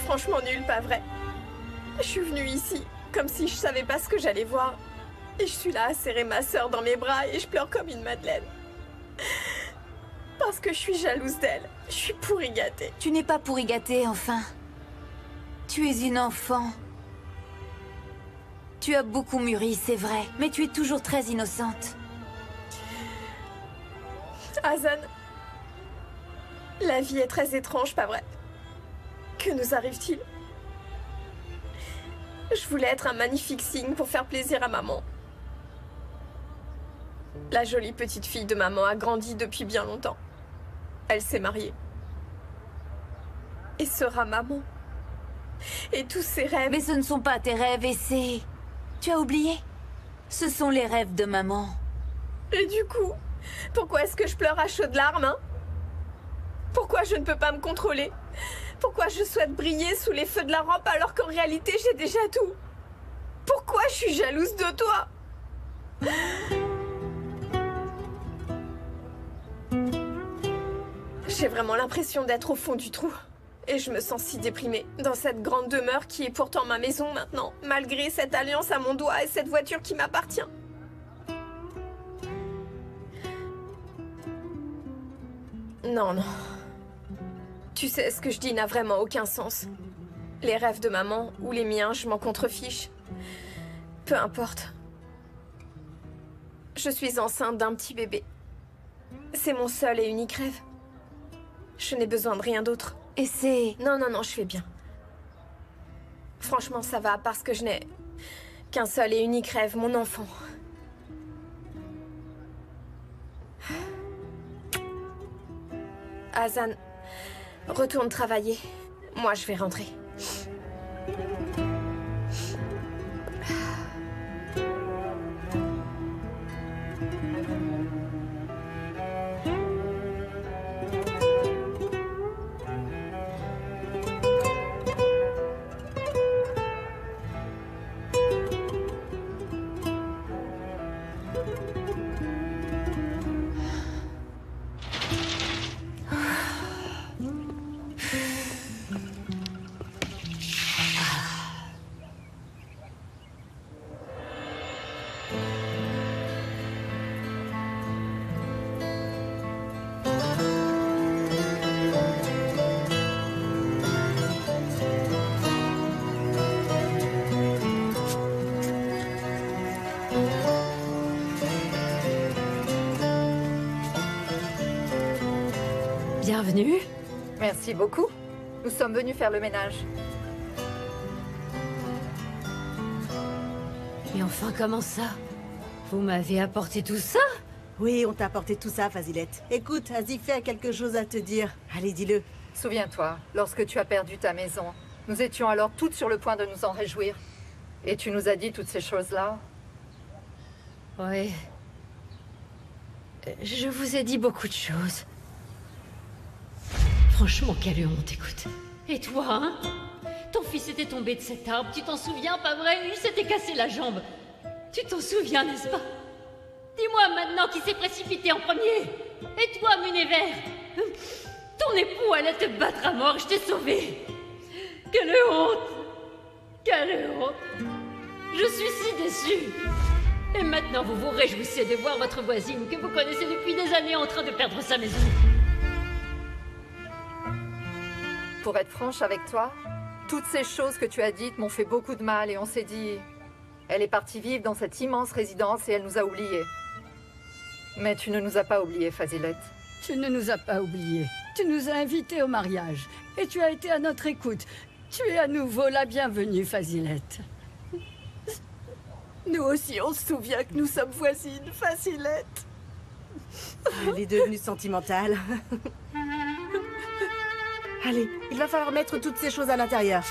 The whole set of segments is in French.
franchement nulle, pas vrai? Je suis venue ici, comme si je savais pas ce que j'allais voir. Et je suis là à serrer ma sœur dans mes bras et je pleure comme une madeleine. Parce que je suis jalouse d'elle. Je suis pourri gâtée. Tu n'es pas pourri gâtée, enfin. Tu es une enfant. Tu as beaucoup mûri, c'est vrai, mais tu es toujours très innocente. Hazan, la vie est très étrange, pas vrai? Que nous arrive-t-il? Je voulais être un magnifique signe pour faire plaisir à maman. La jolie petite fille de maman a grandi depuis bien longtemps. Elle s'est mariée. Et sera maman. Et tous ses rêves... Mais ce ne sont pas tes rêves et c'est... Tu as oublié? Ce sont les rêves de maman. Et du coup, pourquoi est-ce que je pleure à chaudes larmes, hein? Pourquoi je ne peux pas me contrôler? Pourquoi je souhaite briller sous les feux de la rampe alors qu'en réalité j'ai déjà tout? Pourquoi je suis jalouse de toi? J'ai vraiment l'impression d'être au fond du trou. Et je me sens si déprimée, dans cette grande demeure qui est pourtant ma maison maintenant, malgré cette alliance à mon doigt et cette voiture qui m'appartient. Non, non. Tu sais, ce que je dis n'a vraiment aucun sens. Les rêves de maman, ou les miens, je m'en contrefiche. Peu importe. Je suis enceinte d'un petit bébé. C'est mon seul et unique rêve. Je n'ai besoin de rien d'autre. Et c'est... Non, non, non, je fais bien. Franchement, ça va, parce que je n'ai qu'un seul et unique rêve, mon enfant. Hazan, retourne travailler. Moi, je vais rentrer. Bienvenue. Merci beaucoup. Nous sommes venus faire le ménage. Et enfin, comment ça? Vous m'avez apporté tout ça? Oui, on t'a apporté tout ça, Fazilette. Écoute, Azifé a quelque chose à te dire. Allez, dis-le. Souviens-toi, lorsque tu as perdu ta maison, nous étions alors toutes sur le point de nous en réjouir. Et tu nous as dit toutes ces choses-là. Ouais. Je vous ai dit beaucoup de choses. Franchement, quelle honte, écoute. Et toi, hein? Ton fils était tombé de cet arbre, tu t'en souviens, pas vrai? Il s'était cassé la jambe. Tu t'en souviens, n'est-ce pas? Dis-moi maintenant qui s'est précipité en premier. Et toi, Munéver? Ton époux allait te battre à mort, je t'ai sauvé. Quelle honte! Quelle honte! Je suis si déçue. Et maintenant, vous vous réjouissez de voir votre voisine que vous connaissez depuis des années en train de perdre sa maison. Pour être franche avec toi, toutes ces choses que tu as dites m'ont fait beaucoup de mal et on s'est dit... Elle est partie vivre dans cette immense résidence et elle nous a oubliés. Mais tu ne nous as pas oubliés, Fazilette. Tu ne nous as pas oubliés. Tu nous as invités au mariage. Et tu as été à notre écoute. Tu es à nouveau la bienvenue, Fazilette. Nous aussi, on se souvient que nous sommes voisines, Fazilette. Elle est devenue sentimentale. Allez, il va falloir mettre toutes ces choses à l'intérieur.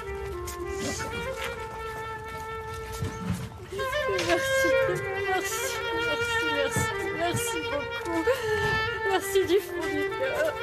Merci beaucoup. Merci du fond du cœur.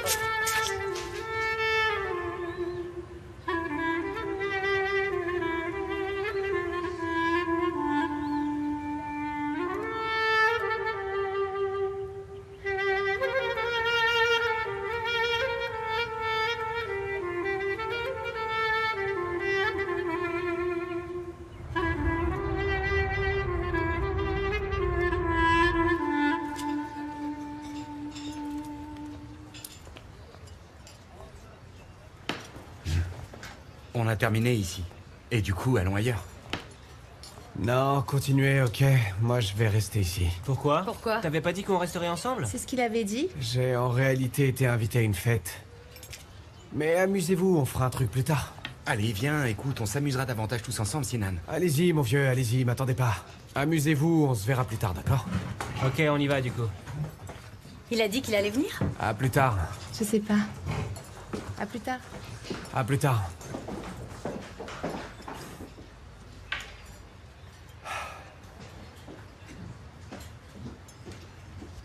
On a terminé ici. Et du coup, allons ailleurs. Non, continuez, ok. Moi, je vais rester ici. Pourquoi? Pourquoi? T'avais pas dit qu'on resterait ensemble? C'est ce qu'il avait dit. J'ai en réalité été invité à une fête. Mais amusez-vous, on fera un truc plus tard. Allez, viens, écoute, on s'amusera davantage tous ensemble, Sinan. Allez-y, mon vieux, allez-y, m'attendez pas. Amusez-vous, on se verra plus tard, d'accord? Ok, on y va du coup. Il a dit qu'il allait venir? À plus tard. Je sais pas. À plus tard. À plus tard.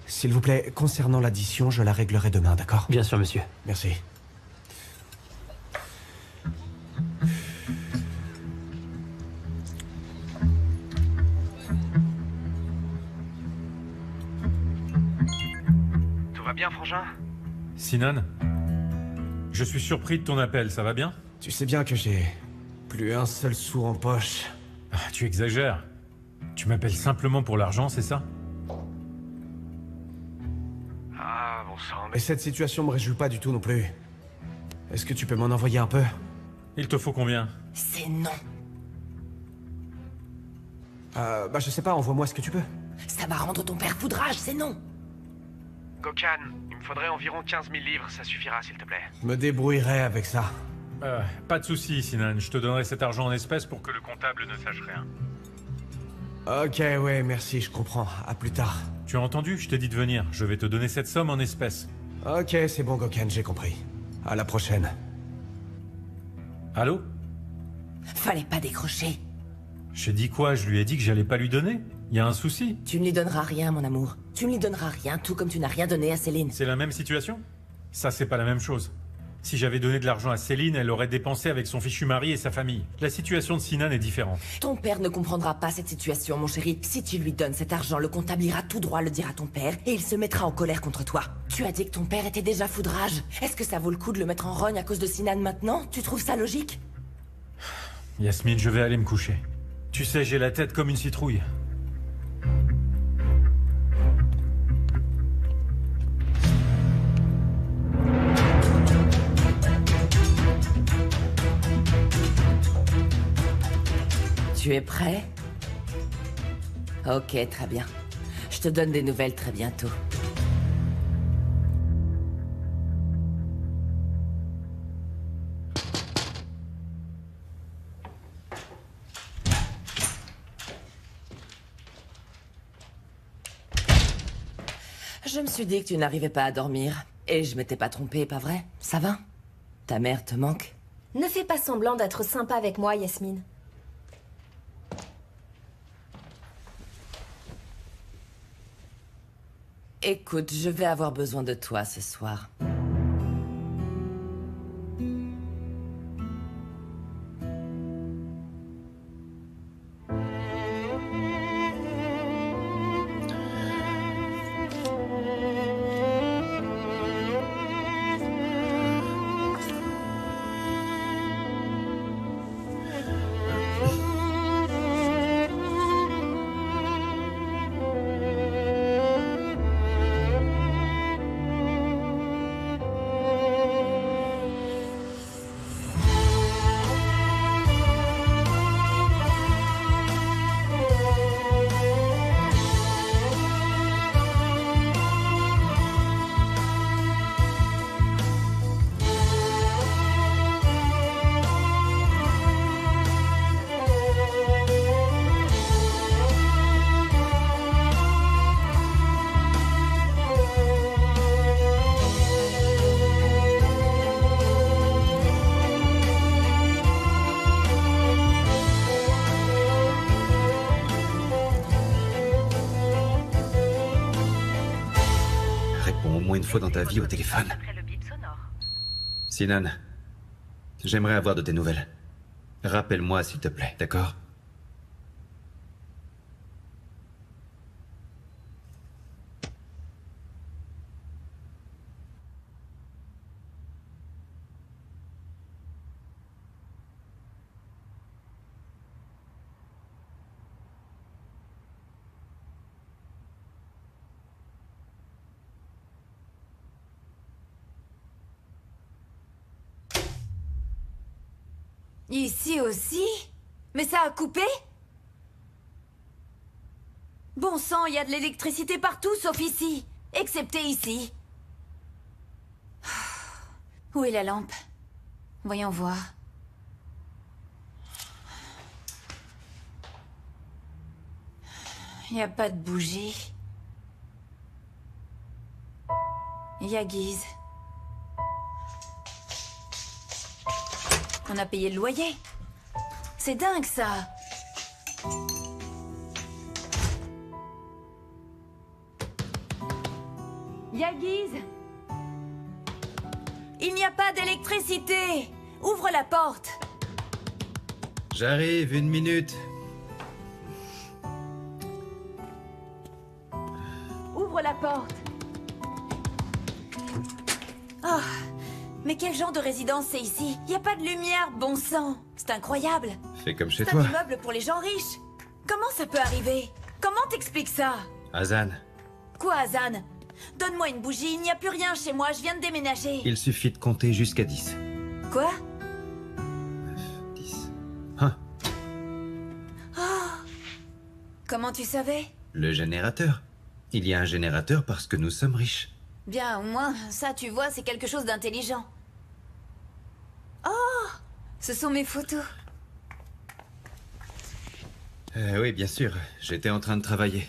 S'il vous plaît, concernant l'addition, je la réglerai demain, d'accord? Bien sûr, monsieur. Merci. Tout va bien, frangin? Sinan, je suis surpris de ton appel, ça va bien? Tu sais bien que j'ai plus un seul sou en poche. Ah, tu exagères. Tu m'appelles simplement pour l'argent, c'est ça? Ah, bon sang, Mais cette situation me réjouit pas du tout non plus. Est-ce que tu peux m'en envoyer un peu? Il te faut combien? C'est non. Bah je sais pas, envoie-moi ce que tu peux. Ça va rendre ton père foudrage, c'est non. Gokhan, il me faudrait environ 15 000 livres, ça suffira, s'il te plaît. Je me débrouillerai avec ça. Pas de soucis, Sinan. Je te donnerai cet argent en espèces pour que le comptable ne sache rien. Ok, ouais, merci, je comprends. À plus tard. Tu as entendu? Je t'ai dit de venir. Je vais te donner cette somme en espèces. Ok, c'est bon, Gokhan, j'ai compris. À la prochaine. Allô? Fallait pas décrocher. J'ai dit quoi? Je lui ai dit que j'allais pas lui donner? Y a un souci? Tu ne lui donneras rien, mon amour. Tu ne lui donneras rien, tout comme tu n'as rien donné à Céline. C'est la même situation? Ça, c'est pas la même chose. Si j'avais donné de l'argent à Céline, elle aurait dépensé avec son fichu mari et sa famille. La situation de Sinan est différente. Ton père ne comprendra pas cette situation, mon chéri. Si tu lui donnes cet argent, le comptable ira tout droit le dire à ton père et il se mettra en colère contre toi. Tu as dit que ton père était déjà foudrage. Est-ce que ça vaut le coup de le mettre en rogne à cause de Sinan maintenant? Tu trouves ça logique? Yasmine, je vais aller me coucher. Tu sais, j'ai la tête comme une citrouille. Tu es prêt? Ok, très bien. Je te donne des nouvelles très bientôt. Je me suis dit que tu n'arrivais pas à dormir. Et je m'étais pas trompée, pas vrai? Ça va? Ta mère te manque? Ne fais pas semblant d'être sympa avec moi, Yasmine. Écoute, je vais avoir besoin de toi ce soir. Réponds au moins une fois dans ta vie au téléphone. Sinan, j'aimerais avoir de tes nouvelles. Rappelle-moi s'il te plaît, d'accord? Ici aussi? Mais ça a coupé? Bon sang, il y a de l'électricité partout sauf ici. Excepté ici. Où est la lampe? Voyons voir. Il n'y a pas de bougie. Il y a Guise. On a payé le loyer. C'est dingue, ça. Il y a Guise. Il n'y a pas d'électricité. Ouvre la porte. J'arrive, 1 minute. Ouvre la porte. Oh, mais quel genre de résidence c'est ici? Il n'y a pas de lumière, bon sang. C'est incroyable. Fais comme chez C'est toi. un immeuble pour les gens riches. Comment ça peut arriver? Comment t'expliques ça? Hazan, Quoi, Hazan? Donne-moi une bougie, il n'y a plus rien chez moi, je viens de déménager. il suffit de compter jusqu'à 10. Quoi? 10. Hein, Comment tu savais? le générateur. Il y a un générateur parce que nous sommes riches. Bien, au moins, ça, tu vois, c'est quelque chose d'intelligent. Oh! Ce sont mes photos. Oui, bien sûr. J'étais en train de travailler.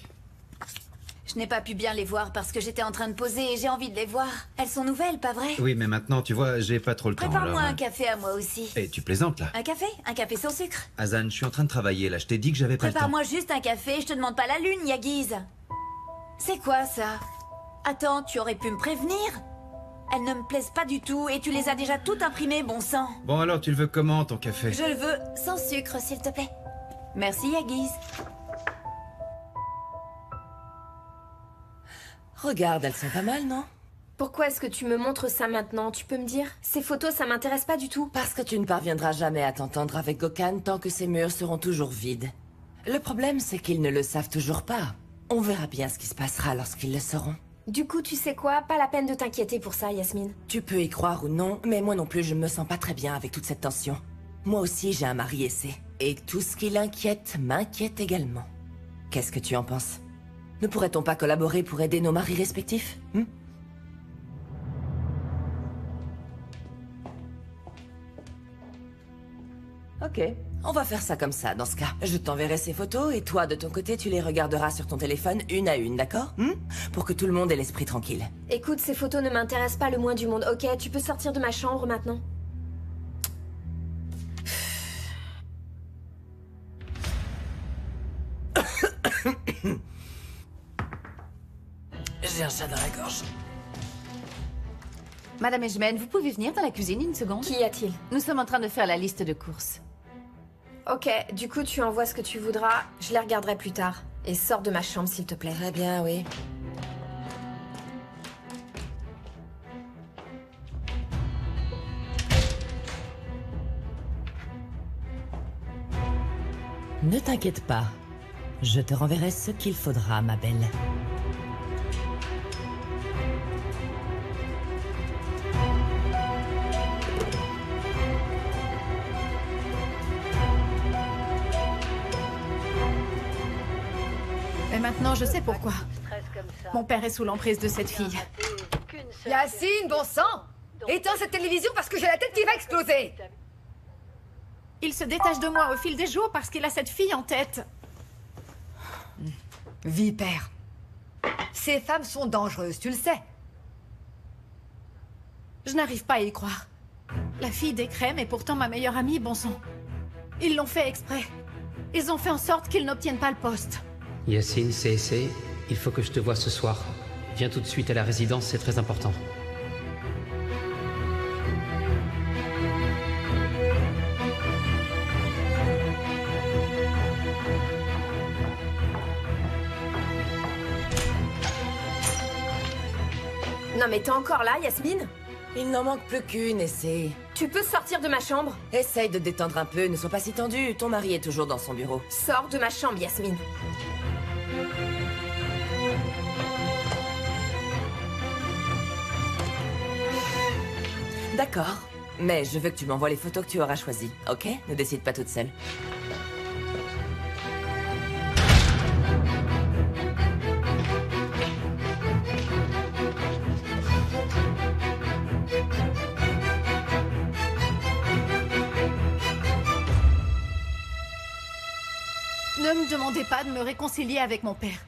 Je n'ai pas pu bien les voir parce que j'étais en train de poser et j'ai envie de les voir. Elles sont nouvelles, pas vrai? Oui, mais maintenant, tu vois, j'ai pas trop le temps. Prépare-moi alors, un café à moi aussi. Eh, tu plaisantes, là? Un café? Un café sans sucre. Hazan, je suis en train de travailler, là. Je t'ai dit que j'avais pas le temps. Prépare-moi juste un café, je te demande pas la lune, Yaguise. C'est quoi, ça? Attends, tu aurais pu me prévenir? Elles ne me plaisent pas du tout et tu les as déjà toutes imprimées, bon sang. Bon, alors, tu le veux comment, ton café? Je le veux sans sucre, s'il te plaît. Merci, Yaguise. Regarde, elles sont pas mal, non? Pourquoi est-ce que tu me montres ça maintenant? Tu peux me dire? Ces photos, ça m'intéresse pas du tout. Parce que tu ne parviendras jamais à t'entendre avec Gokhan tant que ces murs seront toujours vides. Le problème, c'est qu'ils ne le savent toujours pas. On verra bien ce qui se passera lorsqu'ils le sauront. Du coup, tu sais quoi? Pas la peine de t'inquiéter pour ça, Yasmine. Tu peux y croire ou non, mais moi non plus, je me sens pas très bien avec toute cette tension. Moi aussi, j'ai un mari essai. Et tout ce qui l'inquiète m'inquiète également. Qu'est-ce que tu en penses? Ne pourrait-on pas collaborer pour aider nos maris respectifs? Ok, on va faire ça comme ça, dans ce cas. Je t'enverrai ces photos et toi, de ton côté, tu les regarderas sur ton téléphone une à une, d'accord? Pour que tout le monde ait l'esprit tranquille. Écoute, ces photos ne m'intéressent pas le moins du monde. Ok, tu peux sortir de ma chambre maintenant. J'ai un chat dans la gorge. Madame Ejmen, vous pouvez venir dans la cuisine une seconde? Qu'y a-t-il? Nous sommes en train de faire la liste de courses. Ok, du coup, tu envoies ce que tu voudras. Je les regarderai plus tard. Et sors de ma chambre, s'il te plaît. Très bien, oui. Ne t'inquiète pas. Je te renverrai ce qu'il faudra, ma belle. Et maintenant, je sais pourquoi. Mon père est sous l'emprise de cette fille. Yacine, bon sang! Éteins cette télévision parce que j'ai la tête qui va exploser! Il se détache de moi au fil des jours parce qu'il a cette fille en tête. Vipère. Ces femmes sont dangereuses, tu le sais. Je n'arrive pas à y croire. La fille d'Ekrem est pourtant ma meilleure amie, bon sang. Ils l'ont fait exprès. Ils ont fait en sorte qu'ils n'obtiennent pas le poste. Yacine, c'est il faut que je te voie ce soir. Viens tout de suite à la résidence, c'est très important. Non mais t'es encore là, Yasmine? Il n'en manque plus qu'une, essaie. Tu peux sortir de ma chambre? Essaye de te détendre un peu, ne sois pas si tendu. Ton mari est toujours dans son bureau. Sors de ma chambre, Yasmine. D'accord. Mais je veux que tu m'envoies les photos que tu auras choisies, ok? Ne décide pas toute seule. Ne me demandez pas de me réconcilier avec mon père.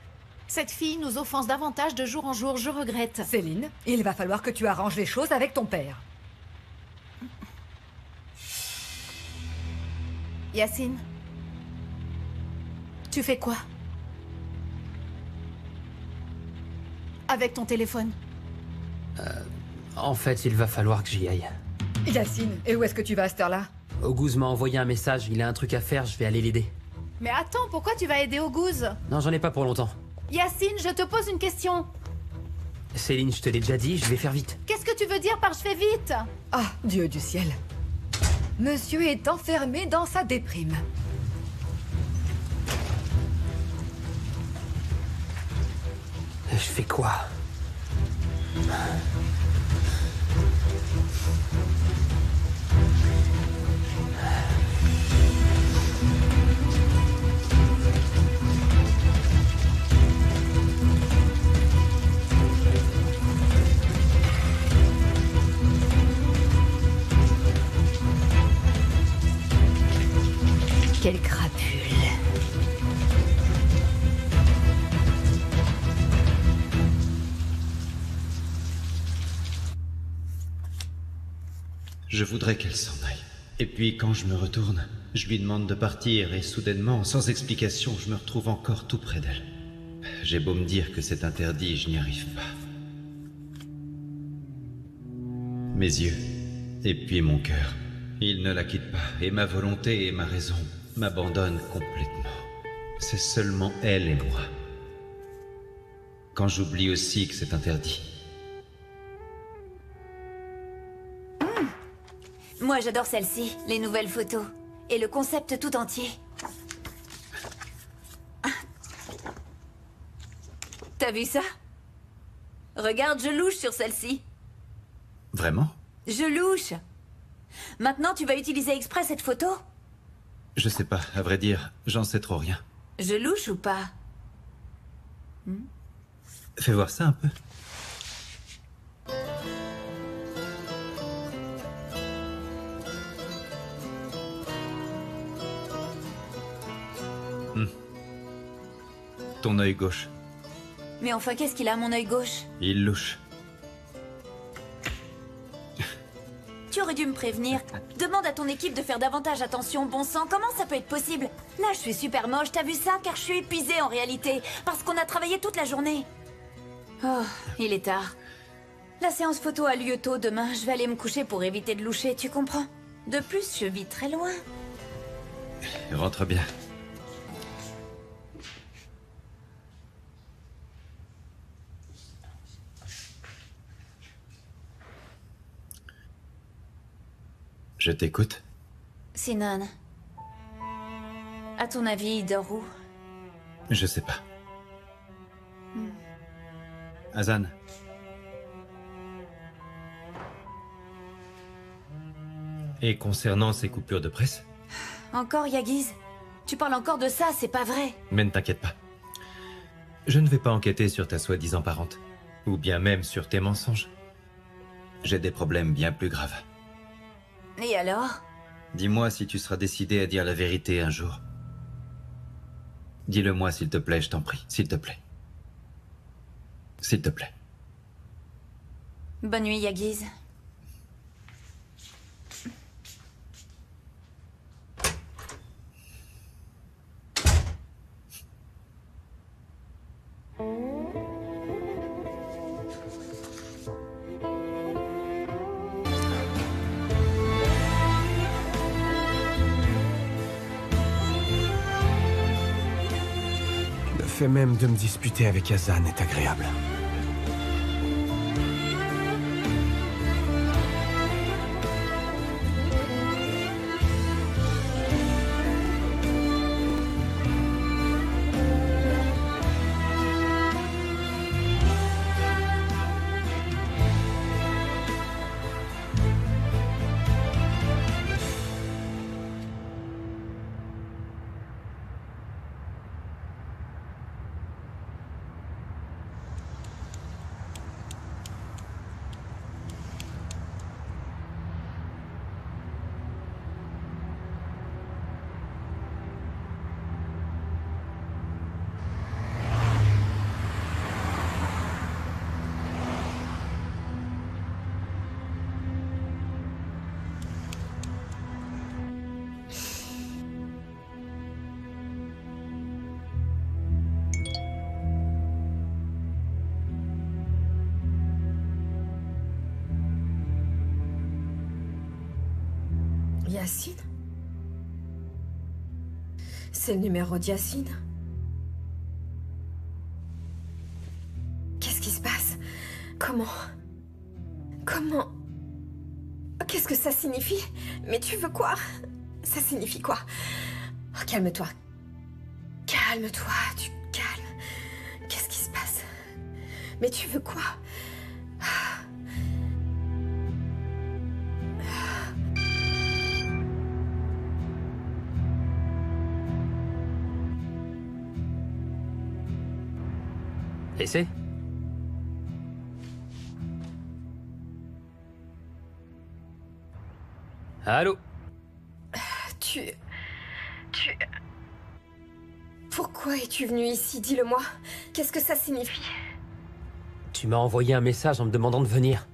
Cette fille nous offense davantage de jour en jour, je regrette. Céline, il va falloir que tu arranges les choses avec ton père. Yacine, tu fais quoi? Avec ton téléphone? En fait, il va falloir que j'y aille. Yacine, et où est-ce que tu vas à cette heure-là? Oguz m'a envoyé un message, il a un truc à faire, je vais aller l'aider. Mais attends, pourquoi tu vas aider Oguz? Non, j'en ai pas pour longtemps. Yacine, je te pose une question. Céline, je te l'ai déjà dit, je vais faire vite. Qu'est-ce que tu veux dire par je fais vite? Ah, Dieu du ciel. Monsieur est enfermé dans sa déprime. Je fais quoi? Quelle crapule. Je voudrais qu'elle s'en aille. Et puis quand je me retourne, je lui demande de partir et soudainement, sans explication, je me retrouve encore tout près d'elle. J'ai beau me dire que c'est interdit, je n'y arrive pas. Mes yeux, et puis mon cœur, ils ne la quittent pas, et ma volonté et ma raison m'abandonnent complètement. C'est seulement elle et moi. Quand j'oublie aussi que c'est interdit. Moi, j'adore celle-ci, les nouvelles photos. Et le concept tout entier. T'as vu ça? Regarde, je louche sur celle-ci. Vraiment? Je louche. Maintenant, tu vas utiliser exprès cette photo? Je sais pas, à vrai dire, j'en sais trop rien. Je louche ou pas? Fais voir ça un peu. Ton œil gauche. Mais enfin, qu'est-ce qu'il a, mon œil gauche? Il louche. Tu aurais dû me prévenir. Demande à ton équipe de faire davantage attention, bon sang. Comment ça peut être possible? Là, je suis super moche, t'as vu ça? Car je suis épuisée en réalité. Parce qu'on a travaillé toute la journée. Oh, il est tard. La séance photo a lieu tôt demain. Je vais aller me coucher pour éviter de loucher, tu comprends? De plus, je vis très loin. Rentre bien. Je t'écoute. Sinan. À ton avis, il dort où? Je sais pas. Hazan. Et concernant ces coupures de presse? Encore, Yagiz? Tu parles encore de ça, c'est pas vrai. Mais ne t'inquiète pas. Je ne vais pas enquêter sur ta soi-disant parente. Ou bien même sur tes mensonges. J'ai des problèmes bien plus graves. Et alors? Dis-moi si tu seras décidé à dire la vérité un jour. Dis-le-moi s'il te plaît, je t'en prie. S'il te plaît. S'il te plaît. Bonne nuit, Yagiz. Le fait même de me disputer avec Hazan est agréable. Yacine? C'est le numéro de Yacine? Qu'est-ce qui se passe? Comment? Qu'est-ce que ça signifie? Mais tu veux quoi? Ça signifie quoi? Oh, calme-toi. Calme-toi, tu te calmes. Qu'est-ce qui se passe? Mais tu veux quoi? Essaie. Allô? Tu... Pourquoi es-tu venu ici? Dis-le-moi. Qu'est-ce que ça signifie? Tu m'as envoyé un message en me demandant de venir.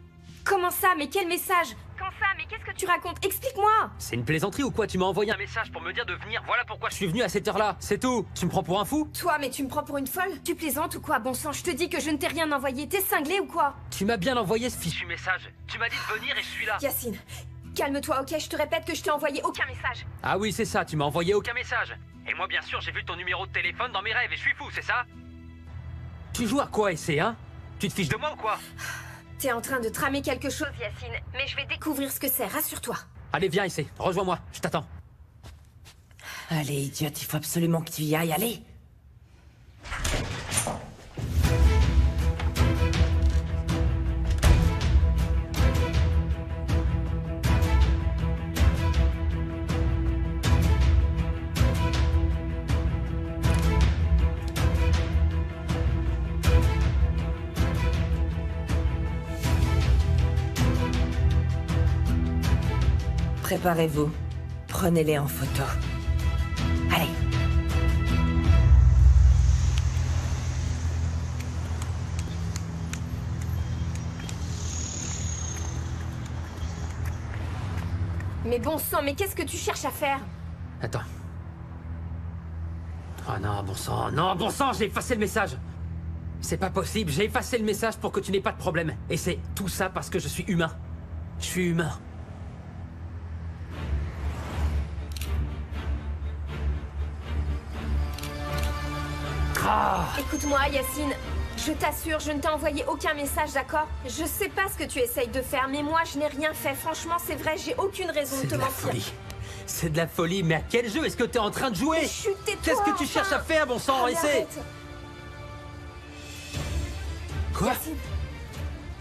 Comment ça? Mais quel message? Quand ça? Mais qu'est-ce que tu racontes? Explique-moi! C'est une plaisanterie ou quoi? Tu m'as envoyé un message pour me dire de venir, voilà pourquoi je suis venu à cette heure-là, c'est tout. Tu me prends pour un fou? Toi, mais tu me prends pour une folle? Tu plaisantes ou quoi? Bon sang, je te dis que je ne t'ai rien envoyé. T'es cinglé ou quoi? Tu m'as bien envoyé ce fichu message. Tu m'as dit de venir et je suis là. Yacine, calme-toi, ok? Je te répète que je t'ai envoyé aucun message. Ah oui, c'est ça, tu m'as envoyé aucun message. Et moi, bien sûr, j'ai vu ton numéro de téléphone dans mes rêves et je suis fou, c'est ça? Tu joues à quoi, essai, hein? Tu te fiches de moi ou quoi? T'es en train de tramer quelque chose, Yacine, mais je vais découvrir ce que c'est, rassure-toi. Allez, viens, essai, rejoins-moi, je t'attends. Allez, idiote, il faut absolument que tu y ailles, allez. Préparez-vous. Prenez-les en photo. Allez. Mais bon sang, mais qu'est-ce que tu cherches à faire? Attends. Oh non, bon sang, j'ai effacé le message. C'est pas possible, j'ai effacé le message pour que tu n'aies pas de problème. Et c'est tout ça parce que je suis humain. Je suis humain. Ah. Écoute-moi, Yacine. Je t'assure, je ne t'ai envoyé aucun message, d'accord? Je sais pas ce que tu essayes de faire, mais moi, je n'ai rien fait. Franchement, c'est vrai, j'ai aucune raison de te mentir. Folie. C'est de la folie, mais à quel jeu est-ce que t'es en train de jouer? Chut, tais-toi, qu'est-ce que tu cherches à faire, bon sang? Essaie. Quoi?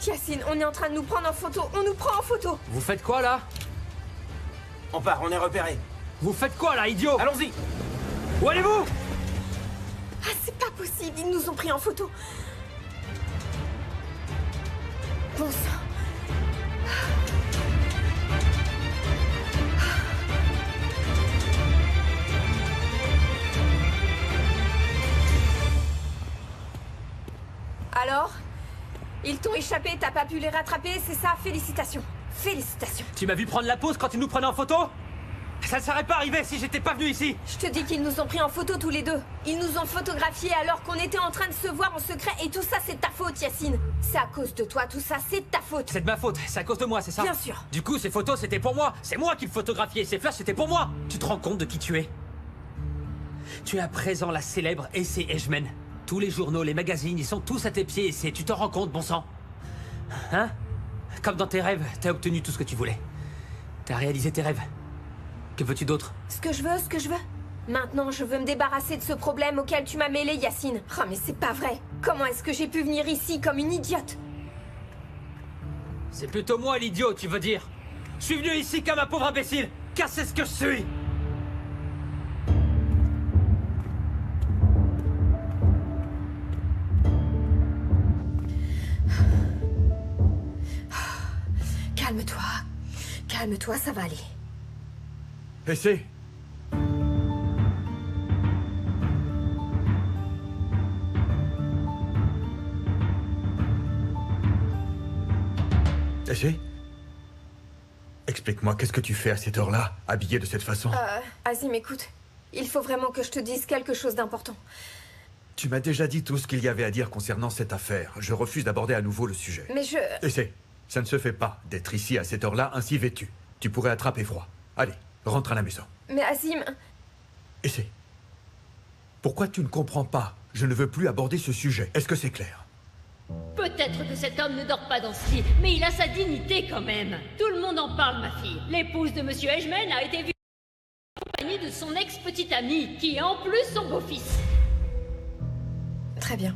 Yacine, on est en train de nous prendre en photo. On nous prend en photo. Vous faites quoi, là? On part, on est repéré. Vous faites quoi, là, idiot? Allons-y. Où allez-vous? Ah, c'est pas possible, ils nous ont pris en photo. Bon sang. Alors? Ils t'ont échappé, t'as pas pu les rattraper, c'est ça? Félicitations. Félicitations. Tu m'as vu prendre la pause quand ils nous prenaient en photo? Ça ne serait pas arrivé si j'étais pas venu ici. Je te dis qu'ils nous ont pris en photo tous les deux. Ils nous ont photographiés alors qu'on était en train de se voir en secret et tout ça c'est de ta faute, Yacine. C'est à cause de toi, tout ça c'est de ta faute. C'est de ma faute, c'est à cause de moi, c'est ça? Bien sûr. Du coup, ces photos c'était pour moi. C'est moi qui le photographiais, ces flashs c'était pour moi. Tu te rends compte de qui tu es? Tu es à présent la célèbre Essay Edgeman. Tous les journaux, les magazines, ils sont tous à tes pieds, Essay. Tu t'en rends compte, bon sang? Hein? Comme dans tes rêves, t'as obtenu tout ce que tu voulais. T'as réalisé tes rêves. Que veux-tu d'autre? Ce que je veux. Maintenant, je veux me débarrasser de ce problème auquel tu m'as mêlé, Yacine. Oh, mais c'est pas vrai. Comment est-ce que j'ai pu venir ici comme une idiote? C'est plutôt moi l'idiot, tu veux dire? Je suis venu ici comme un pauvre imbécile, car c'est ce que je suis. Calme-toi. Calme-toi, ça va aller. Essai. Essai. Explique-moi, qu'est-ce que tu fais à cette heure-là, habillé de cette façon? Azim, écoute. Il faut vraiment que je te dise quelque chose d'important. Tu m'as déjà dit tout ce qu'il y avait à dire concernant cette affaire. Je refuse d'aborder à nouveau le sujet. Mais Essai, ça ne se fait pas d'être ici à cette heure-là ainsi vêtu. Tu pourrais attraper froid. Allez, Rentre à la maison. Mais Azim... Essaie. Pourquoi tu ne comprends pas? Je ne veux plus aborder ce sujet. Est-ce que c'est clair? Peut-être que cet homme ne dort pas dans ce lit, mais il a sa dignité quand même. Tout le monde en parle, ma fille. L'épouse de Monsieur Edgeman a été vue en compagnie de son ex-petite amie, qui est en plus son beau-fils. Très bien.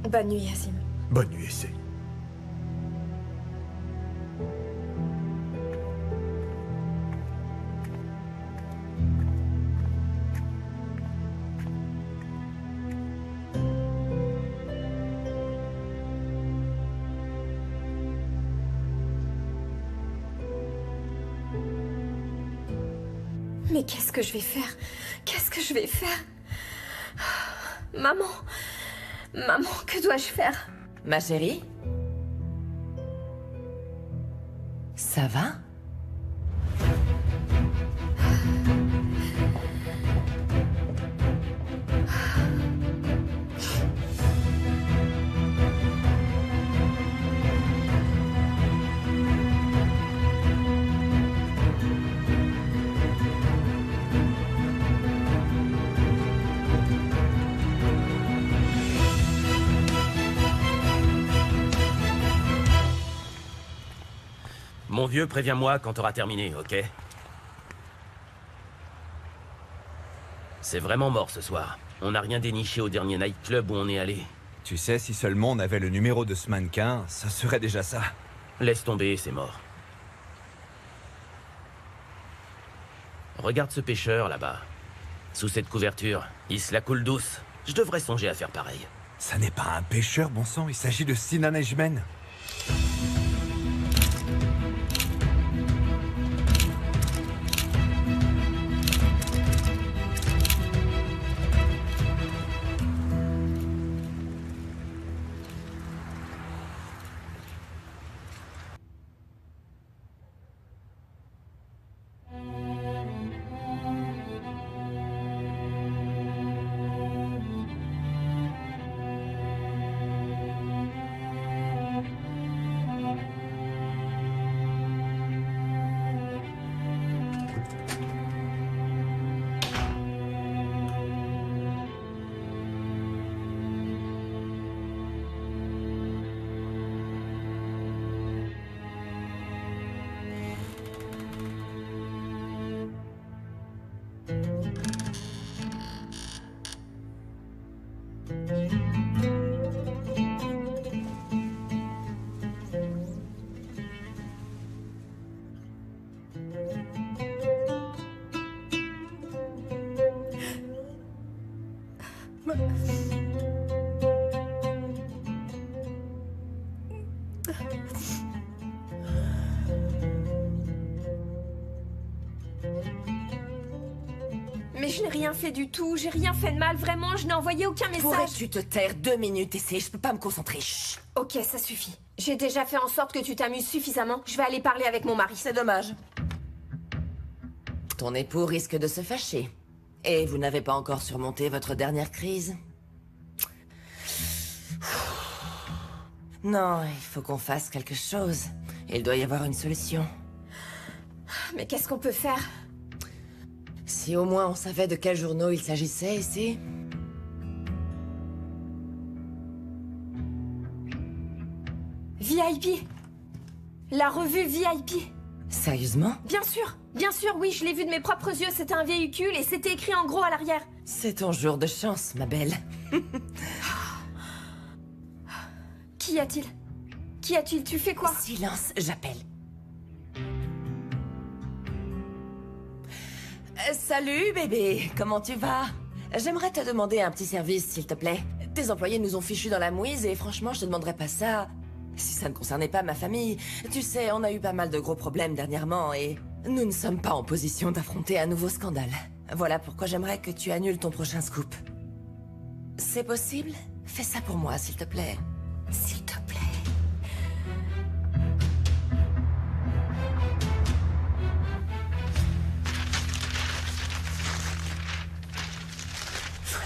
Bonne nuit, Azim. Bonne nuit, Essay. Mais qu'est-ce que je vais faire? Qu'est-ce que je vais faire? Maman, maman, que dois-je faire? Ma chérie? Ça va? Mon vieux, préviens-moi quand t'auras terminé, ok? C'est vraiment mort ce soir. On n'a rien déniché au dernier nightclub où on est allé. Tu sais, si seulement on avait le numéro de ce mannequin, ça serait déjà ça. Laisse tomber, c'est mort. Regarde ce pêcheur là-bas. Sous cette couverture, il se la coule douce. Je devrais songer à faire pareil. Ça n'est pas un pêcheur, bon sang, il s'agit de Sinan Edgeman. Mais je n'ai rien fait du tout, j'ai rien fait de mal, vraiment, je n'ai envoyé aucun message. Pourrais-tu te taire 2 minutes, Essay? Je peux pas me concentrer. Chut. Ok, ça suffit. J'ai déjà fait en sorte que tu t'amuses suffisamment. Je vais aller parler avec mon mari. C'est dommage. Ton époux risque de se fâcher. Et vous n'avez pas encore surmonté votre dernière crise? Non, il faut qu'on fasse quelque chose. Il doit y avoir une solution. Mais qu'est-ce qu'on peut faire? Si au moins on savait de quels journaux il s'agissait, Essay. VIP. La revue VIP. Sérieusement? Bien sûr, oui, je l'ai vu de mes propres yeux, c'était un véhicule et c'était écrit en gros à l'arrière. C'est ton jour de chance, ma belle. Qu'y a-t-il? Qu'y a-t-il? Tu fais quoi? Silence, j'appelle. Salut, bébé. Comment tu vas? J'aimerais te demander un petit service, s'il te plaît. Tes employés nous ont fichus dans la mouise et franchement, je te demanderais pas ça si ça ne concernait pas ma famille. Tu sais, on a eu pas mal de gros problèmes dernièrement et nous ne sommes pas en position d'affronter un nouveau scandale. Voilà pourquoi j'aimerais que tu annules ton prochain scoop. C'est possible? Fais ça pour moi, s'il te plaît. S'il te plaît.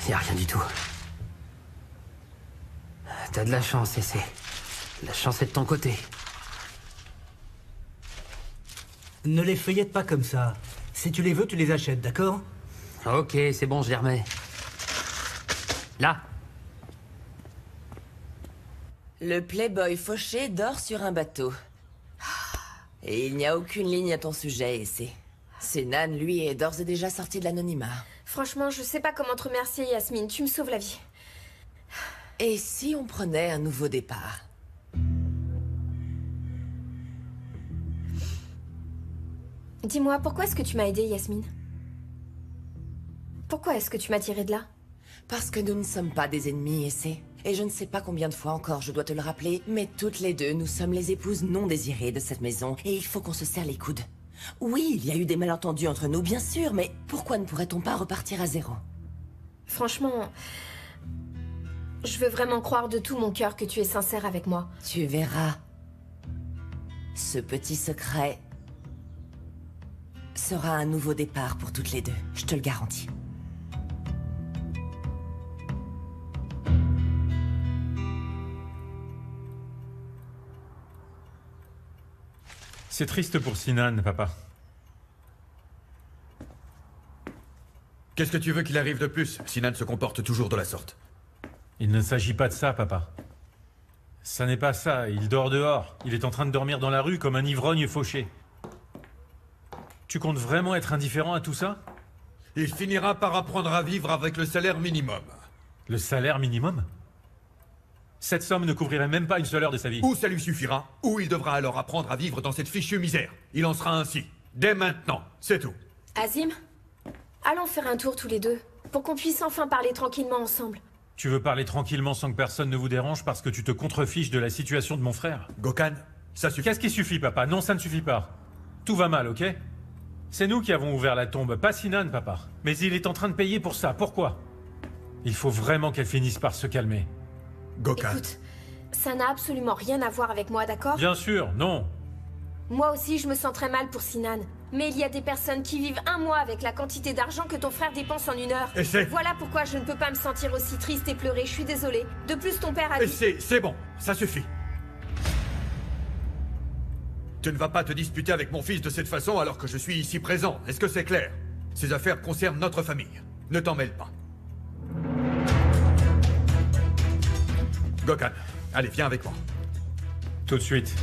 Y a rien du tout. T'as de la chance, Essay. La chance est de ton côté. Ne les feuillette pas comme ça. Si tu les veux, tu les achètes, d'accord? Ok, c'est bon, je les remets. Là. Le playboy fauché dort sur un bateau. Et il n'y a aucune ligne à ton sujet, Essay. Sinan, lui, est d'ores et déjà sorti de l'anonymat. Franchement, je sais pas comment te remercier, Yasmine. Tu me sauves la vie. Et si on prenait un nouveau départ? Dis-moi, pourquoi est-ce que tu m'as aidée, Yasmine? Pourquoi est-ce que tu m'as tirée de là? Parce que nous ne sommes pas des ennemis, Essay. Et je ne sais pas combien de fois encore je dois te le rappeler, mais toutes les deux, nous sommes les épouses non désirées de cette maison, et il faut qu'on se serre les coudes. Oui, il y a eu des malentendus entre nous, bien sûr, mais pourquoi ne pourrait-on pas repartir à zéro? Franchement, je veux vraiment croire de tout mon cœur que tu es sincère avec moi. Tu verras. Ce petit secret sera un nouveau départ pour toutes les deux, je te le garantis. C'est triste pour Sinan, papa. Qu'est-ce que tu veux qu'il arrive de plus? Sinan se comporte toujours de la sorte. Il ne s'agit pas de ça, papa. Ça n'est pas ça, il dort dehors. Il est en train de dormir dans la rue comme un ivrogne fauché. Tu comptes vraiment être indifférent à tout ça? Il finira par apprendre à vivre avec le salaire minimum. Le salaire minimum? Cette somme ne couvrirait même pas une seule heure de sa vie. Ou ça lui suffira, ou il devra alors apprendre à vivre dans cette fichue misère. Il en sera ainsi. Dès maintenant, c'est tout. Azim, allons faire un tour tous les deux, pour qu'on puisse enfin parler tranquillement ensemble. Tu veux parler tranquillement sans que personne ne vous dérange parce que tu te contrefiches de la situation de mon frère? Gokhan, ça suffit. Qu'est-ce qui suffit, papa? Non, ça ne suffit pas. Tout va mal, ok? C'est nous qui avons ouvert la tombe, pas Sinan, papa. Mais il est en train de payer pour ça, pourquoi? Il faut vraiment qu'elle finisse par se calmer. Gokhan. Écoute, ça n'a absolument rien à voir avec moi, d'accord? Bien sûr, non. Moi aussi, je me sens très mal pour Sinan. Mais il y a des personnes qui vivent un mois avec la quantité d'argent que ton frère dépense en une heure. Et c'est... Voilà pourquoi je ne peux pas me sentir aussi triste et pleurer, je suis désolée. De plus, ton père a dit... C'est bon, ça suffit. Tu ne vas pas te disputer avec mon fils de cette façon alors que je suis ici présent, est-ce que c'est clair? Ces affaires concernent notre famille. Ne t'en mêle pas. Gokhan, allez, viens avec moi. Tout de suite.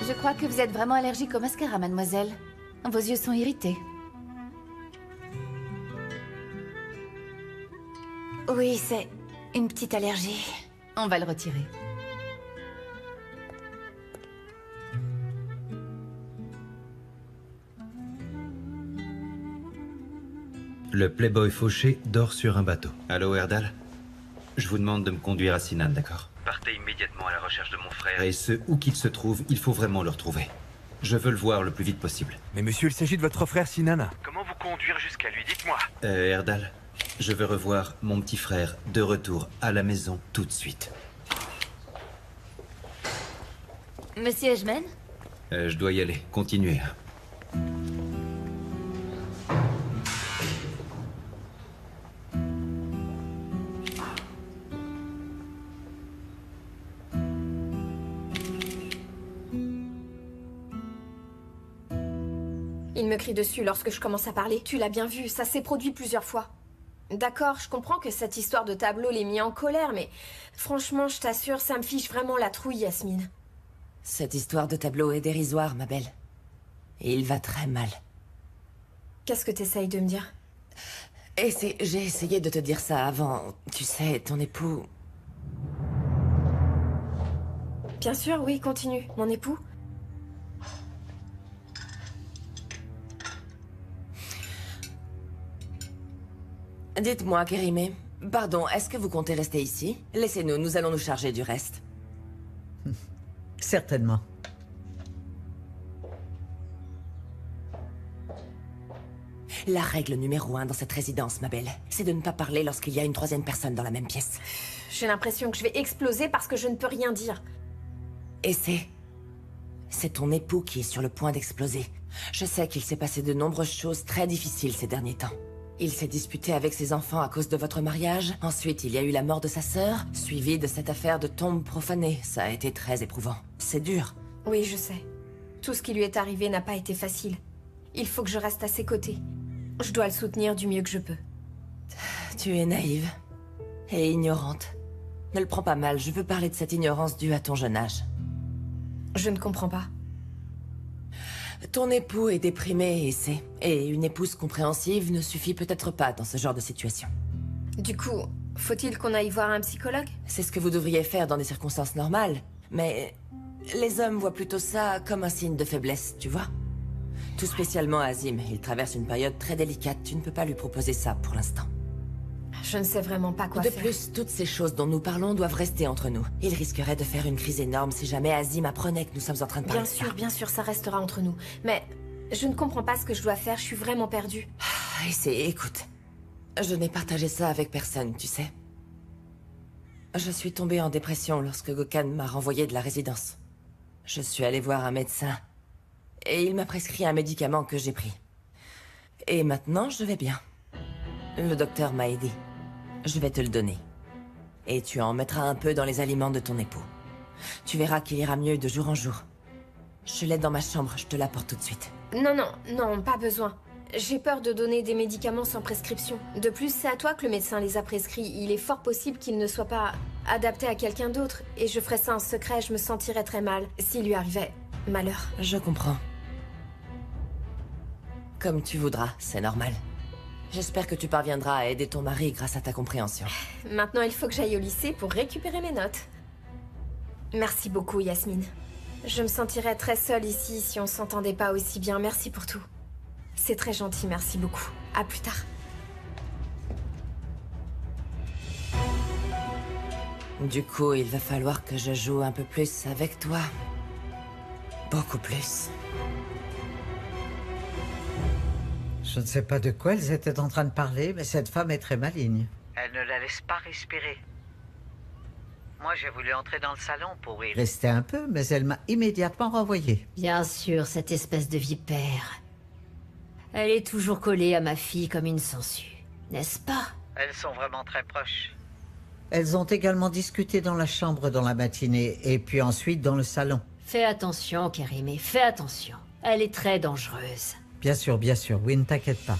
Je crois que vous êtes vraiment allergique au mascara, mademoiselle. Vos yeux sont irrités. Oui, c'est une petite allergie. On va le retirer. Le playboy fauché dort sur un bateau. Allô, Erdal? Je vous demande de me conduire à Sinan, d'accord? Partez immédiatement à la recherche de mon frère. Et ce, où qu'il se trouve, il faut vraiment le retrouver. Je veux le voir le plus vite possible. Mais monsieur, il s'agit de votre frère Sinan. Comment vous conduire jusqu'à lui? Dites-moi. Erdal, je veux revoir mon petit frère de retour à la maison tout de suite. Monsieur Ejmen? Je dois y aller. Continuez. Il me crie dessus lorsque je commence à parler. Tu l'as bien vu, ça s'est produit plusieurs fois. D'accord, je comprends que cette histoire de tableau l'ait mis en colère, mais franchement, je t'assure, ça me fiche vraiment la trouille, Yasmine. Cette histoire de tableau est dérisoire, ma belle. Et il va très mal. Qu'est-ce que t'essayes de me dire? Et j'ai essayé de te dire ça avant. Tu sais, ton époux... Bien sûr, oui, continue. Mon époux? Dites-moi, Kérimé. Pardon, est-ce que vous comptez rester ici? Laissez-nous, nous allons nous charger du reste. Certainement. La règle numéro 1 dans cette résidence, ma belle, c'est de ne pas parler lorsqu'il y a une troisième personne dans la même pièce. J'ai l'impression que je vais exploser parce que je ne peux rien dire. Et c'est ton époux qui est sur le point d'exploser. Je sais qu'il s'est passé de nombreuses choses très difficiles ces derniers temps. Il s'est disputé avec ses enfants à cause de votre mariage. Ensuite, il y a eu la mort de sa sœur, suivie de cette affaire de tombe profanée. Ça a été très éprouvant. C'est dur. Oui, je sais. Tout ce qui lui est arrivé n'a pas été facile. Il faut que je reste à ses côtés. Je dois le soutenir du mieux que je peux. Tu es naïve et ignorante. Ne le prends pas mal, je veux parler de cette ignorance due à ton jeune âge. Je ne comprends pas. Ton époux est déprimé et une épouse compréhensive ne suffit peut-être pas dans ce genre de situation. Du coup, faut-il qu'on aille voir un psychologue? C'est ce que vous devriez faire dans des circonstances normales, mais les hommes voient plutôt ça comme un signe de faiblesse, tu vois? Tout spécialement Azim, il traverse une période très délicate, tu ne peux pas lui proposer ça pour l'instant. Je ne sais vraiment pas quoi faire. De plus, toutes ces choses dont nous parlons doivent rester entre nous. Il risquerait de faire une crise énorme si jamais Azim apprenait que nous sommes en train de parler de ça. Bien sûr, ça restera entre nous. Mais je ne comprends pas ce que je dois faire, je suis vraiment perdue. Écoute, je n'ai partagé ça avec personne, tu sais. Je suis tombée en dépression lorsque Gokhan m'a renvoyée de la résidence. Je suis allée voir un médecin, et il m'a prescrit un médicament que j'ai pris. Et maintenant, je vais bien. Le docteur m'a aidé. Je vais te le donner. Et tu en mettras un peu dans les aliments de ton époux. Tu verras qu'il ira mieux de jour en jour. Je l'ai dans ma chambre, je te l'apporte tout de suite. Non, pas besoin. J'ai peur de donner des médicaments sans prescription. De plus, c'est à toi que le médecin les a prescrits. Il est fort possible qu'il ne soit pas adapté à quelqu'un d'autre. Et je ferais ça en secret, je me sentirais très mal s'il lui arrivait malheur. Je comprends. Comme tu voudras, c'est normal. J'espère que tu parviendras à aider ton mari grâce à ta compréhension. Maintenant, il faut que j'aille au lycée pour récupérer mes notes. Merci beaucoup, Yasmine. Je me sentirais très seule ici si on s'entendait pas aussi bien. Merci pour tout. C'est très gentil, merci beaucoup. À plus tard. Du coup, il va falloir que je joue un peu plus avec toi. Beaucoup plus. Je ne sais pas de quoi elles étaient en train de parler, mais cette femme est très maligne. Elle ne la laisse pas respirer. Moi, j'ai voulu entrer dans le salon pour y Restait un peu, mais elle m'a immédiatement renvoyé. Bien sûr, cette espèce de vipère. Elle est toujours collée à ma fille comme une sangsue, n'est-ce pas? Elles sont vraiment très proches. Elles ont également discuté dans la chambre dans la matinée, et puis ensuite dans le salon. Fais attention, Kérimé, fais attention. Elle est très dangereuse. Bien sûr, oui, ne t'inquiète pas.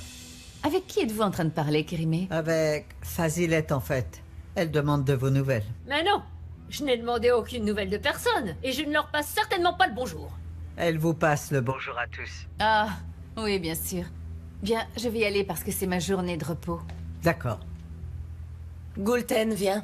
Avec qui êtes-vous en train de parler, Kérimé? Avec Fazilette, en fait. Elle demande de vos nouvelles. Mais non, je n'ai demandé aucune nouvelle de personne, et je ne leur passe certainement pas le bonjour. Elle vous passe le bonjour à tous. Ah, oui, bien sûr. Bien, je vais y aller parce que c'est ma journée de repos. D'accord. Gulten, viens.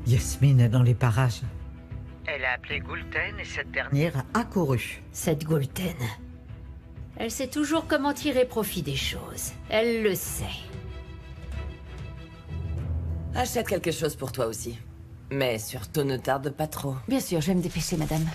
Yasmine est dans les parages. Elle a appelé Gulten et cette dernière a accouru. Cette Gulten. Elle sait toujours comment tirer profit des choses. Elle le sait. Achète quelque chose pour toi aussi. Mais surtout ne tarde pas trop. Bien sûr, je vais me dépêcher, madame.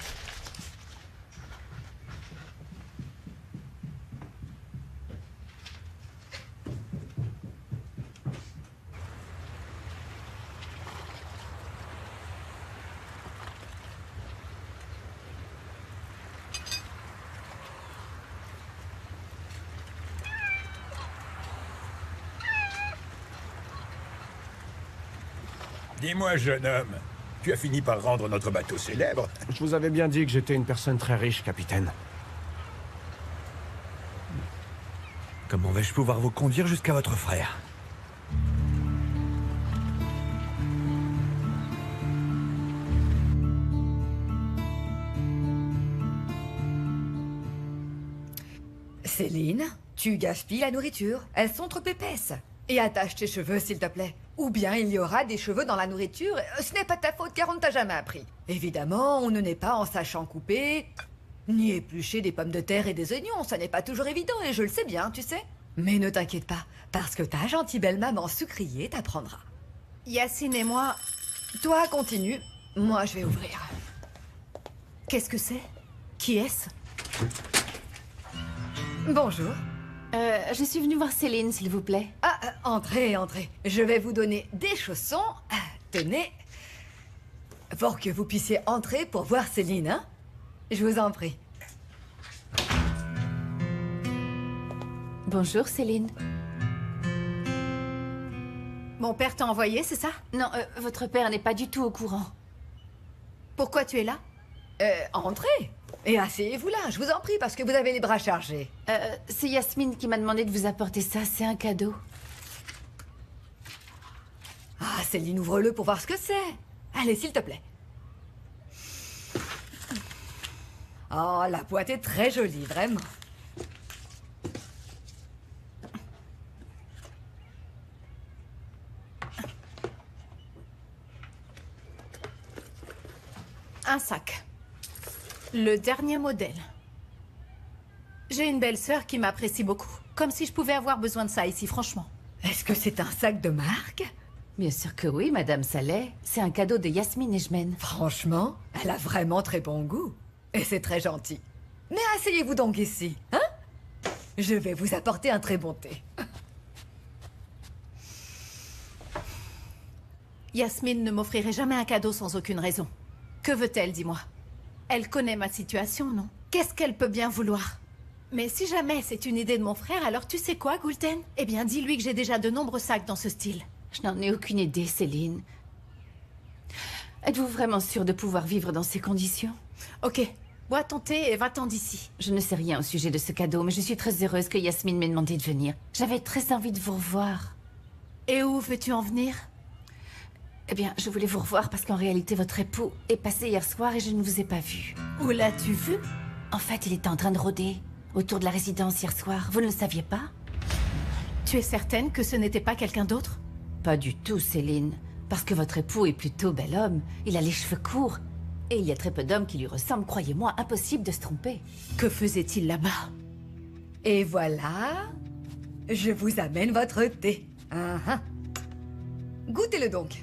Dis-moi, jeune homme, tu as fini par rendre notre bateau célèbre? Je vous avais bien dit que j'étais une personne très riche, capitaine. Comment vais-je pouvoir vous conduire jusqu'à votre frère? Céline, tu gaspilles la nourriture. Elles sont trop épaisses. Et attache tes cheveux, s'il te plaît. Ou bien il y aura des cheveux dans la nourriture. Ce n'est pas ta faute car on ne t'a jamais appris. Évidemment, on ne naît pas en sachant couper, ni éplucher des pommes de terre et des oignons. Ça n'est pas toujours évident et je le sais bien, tu sais. Mais ne t'inquiète pas, parce que ta gentille belle-maman sucrière t'apprendra. Yacine et moi... Toi, continue. Moi, je vais ouvrir. Qu'est-ce que c'est? Qui est-ce? Bonjour. Je suis venue voir Céline, s'il vous plaît. Ah, entrez, entrez. Je vais vous donner des chaussons. Tenez. Pour que vous puissiez entrer pour voir Céline, hein? Je vous en prie. Bonjour, Céline. Mon père t'a envoyé, c'est ça? Non, votre père n'est pas du tout au courant. Pourquoi tu es là? Entrez. Et asseyez-vous là, je vous en prie, parce que vous avez les bras chargés. C'est Yasmine qui m'a demandé de vous apporter ça, c'est un cadeau. Ah, Céline, ouvre-le pour voir ce que c'est. Allez, s'il te plaît. Oh, la boîte est très jolie, vraiment. Un sac. Le dernier modèle. J'ai une belle-sœur qui m'apprécie beaucoup. Comme si je pouvais avoir besoin de ça ici, franchement. Est-ce que c'est un sac de marque? Bien sûr que oui, Madame Saleh. C'est un cadeau de Yasmine Ejmen. Franchement, elle a vraiment très bon goût. Et c'est très gentil. Mais asseyez-vous donc ici, hein? Je vais vous apporter un très bon thé. Yasmine ne m'offrirait jamais un cadeau sans aucune raison. Que veut-elle, dis-moi? Elle connaît ma situation, non? Qu'est-ce qu'elle peut bien vouloir? Mais si jamais c'est une idée de mon frère, alors tu sais quoi, Gulten? Eh bien, dis-lui que j'ai déjà de nombreux sacs dans ce style. Je n'en ai aucune idée, Céline. Êtes-vous vraiment sûre de pouvoir vivre dans ces conditions? Ok, bois ton thé et va-t'en d'ici. Je ne sais rien au sujet de ce cadeau, mais je suis très heureuse que Yasmine m'ait demandé de venir. J'avais très envie de vous revoir. Et où veux-tu en venir? Eh bien, je voulais vous revoir parce qu'en réalité, votre époux est passé hier soir et je ne vous ai pas vu. Où l'as-tu vu? En fait, il était en train de rôder autour de la résidence hier soir. Vous ne le saviez pas? Tu es certaine que ce n'était pas quelqu'un d'autre? Pas du tout, Céline. Parce que votre époux est plutôt bel homme. Il a les cheveux courts. Et il y a très peu d'hommes qui lui ressemblent, croyez-moi, impossible de se tromper. Que faisait-il là-bas? Et voilà, je vous amène votre thé. Goûtez-le donc.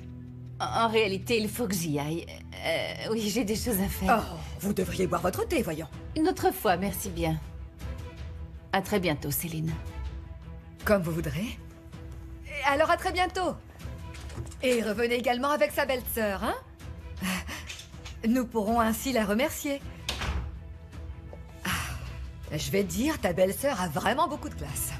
En réalité, il faut que j'y aille. Oui, j'ai des choses à faire. Oh, vous devriez boire votre thé, voyons. Une autre fois, merci bien. À très bientôt, Céline. Comme vous voudrez. Alors à très bientôt. Et revenez également avec sa belle-sœur, hein? Nous pourrons ainsi la remercier. Je vais te dire, ta belle-sœur a vraiment beaucoup de classe.